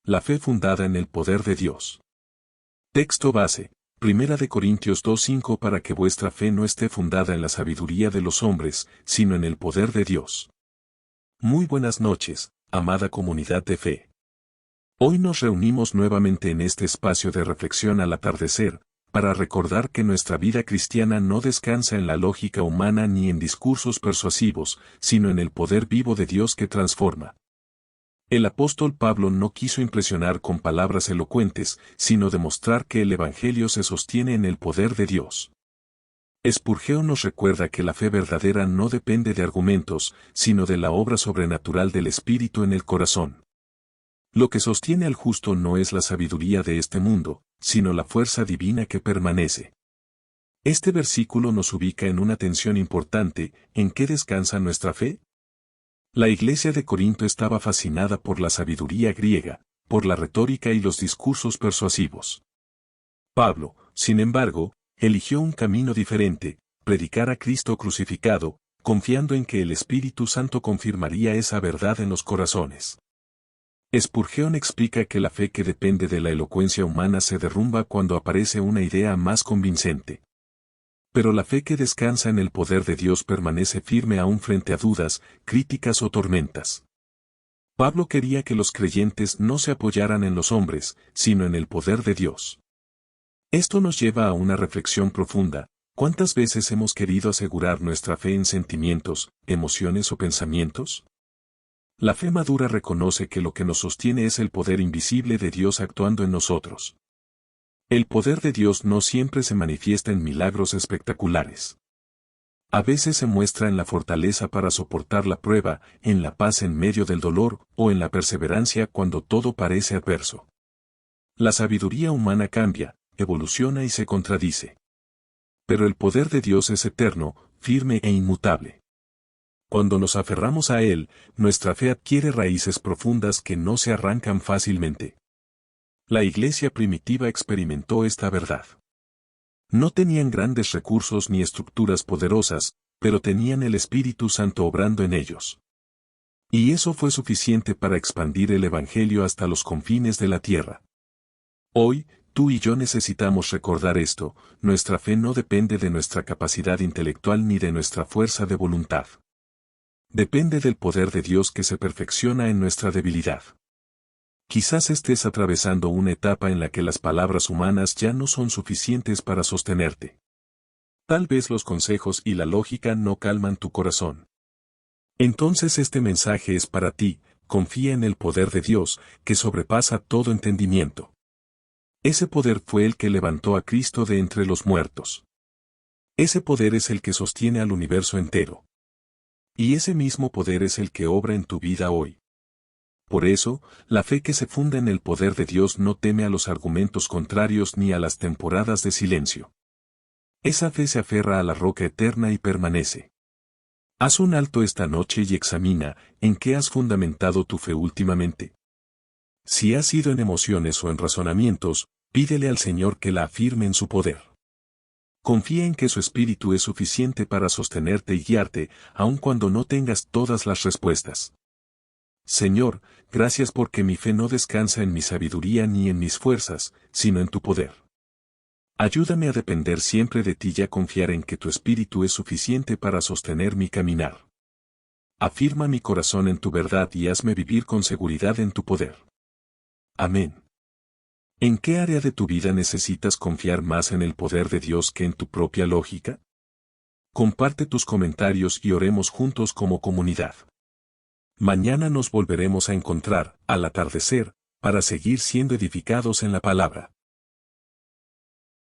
La fe fundada en el poder de Dios. Texto base, 1 Corintios 2:5 para que vuestra fe no esté fundada en la sabiduría de los hombres, sino en el poder de Dios. Muy buenas noches, amada comunidad de fe. Hoy nos reunimos nuevamente en este espacio de reflexión al atardecer, para recordar que nuestra vida cristiana no descansa en la lógica humana ni en discursos persuasivos, sino en el poder vivo de Dios que transforma. El apóstol Pablo no quiso impresionar con palabras elocuentes, sino demostrar que el Evangelio se sostiene en el poder de Dios. Spurgeon nos recuerda que la fe verdadera no depende de argumentos, sino de la obra sobrenatural del Espíritu en el corazón. Lo que sostiene al justo no es la sabiduría de este mundo, sino la fuerza divina que permanece. Este versículo nos ubica en una tensión importante: ¿en qué descansa nuestra fe? La iglesia de Corinto estaba fascinada por la sabiduría griega, por la retórica y los discursos persuasivos. Pablo, sin embargo, eligió un camino diferente: predicar a Cristo crucificado, confiando en que el Espíritu Santo confirmaría esa verdad en los corazones. Spurgeon explica que la fe que depende de la elocuencia humana se derrumba cuando aparece una idea más convincente. Pero la fe que descansa en el poder de Dios permanece firme aún frente a dudas, críticas o tormentas. Pablo quería que los creyentes no se apoyaran en los hombres, sino en el poder de Dios. Esto nos lleva a una reflexión profunda: ¿cuántas veces hemos querido asegurar nuestra fe en sentimientos, emociones o pensamientos? La fe madura reconoce que lo que nos sostiene es el poder invisible de Dios actuando en nosotros. El poder de Dios no siempre se manifiesta en milagros espectaculares. A veces se muestra en la fortaleza para soportar la prueba, en la paz en medio del dolor, o en la perseverancia cuando todo parece adverso. La sabiduría humana cambia, evoluciona y se contradice. Pero el poder de Dios es eterno, firme e inmutable. Cuando nos aferramos a Él, nuestra fe adquiere raíces profundas que no se arrancan fácilmente. La iglesia primitiva experimentó esta verdad. No tenían grandes recursos ni estructuras poderosas, pero tenían el Espíritu Santo obrando en ellos. Y eso fue suficiente para expandir el Evangelio hasta los confines de la tierra. Hoy, tú y yo necesitamos recordar esto: nuestra fe no depende de nuestra capacidad intelectual ni de nuestra fuerza de voluntad. Depende del poder de Dios que se perfecciona en nuestra debilidad. Quizás estés atravesando una etapa en la que las palabras humanas ya no son suficientes para sostenerte. Tal vez los consejos y la lógica no calman tu corazón. Entonces este mensaje es para ti: confía en el poder de Dios, que sobrepasa todo entendimiento. Ese poder fue el que levantó a Cristo de entre los muertos. Ese poder es el que sostiene al universo entero. Y ese mismo poder es el que obra en tu vida hoy. Por eso, la fe que se funda en el poder de Dios no teme a los argumentos contrarios ni a las temporadas de silencio. Esa fe se aferra a la roca eterna y permanece. Haz un alto esta noche y examina en qué has fundamentado tu fe últimamente. Si ha sido en emociones o en razonamientos, pídele al Señor que la afirme en su poder. Confía en que su Espíritu es suficiente para sostenerte y guiarte, aun cuando no tengas todas las respuestas. Señor, gracias porque mi fe no descansa en mi sabiduría ni en mis fuerzas, sino en tu poder. Ayúdame a depender siempre de ti y a confiar en que tu Espíritu es suficiente para sostener mi caminar. Afirma mi corazón en tu verdad y hazme vivir con seguridad en tu poder. Amén. ¿En qué área de tu vida necesitas confiar más en el poder de Dios que en tu propia lógica? Comparte tus comentarios y oremos juntos como comunidad. Mañana nos volveremos a encontrar, al atardecer, para seguir siendo edificados en la palabra.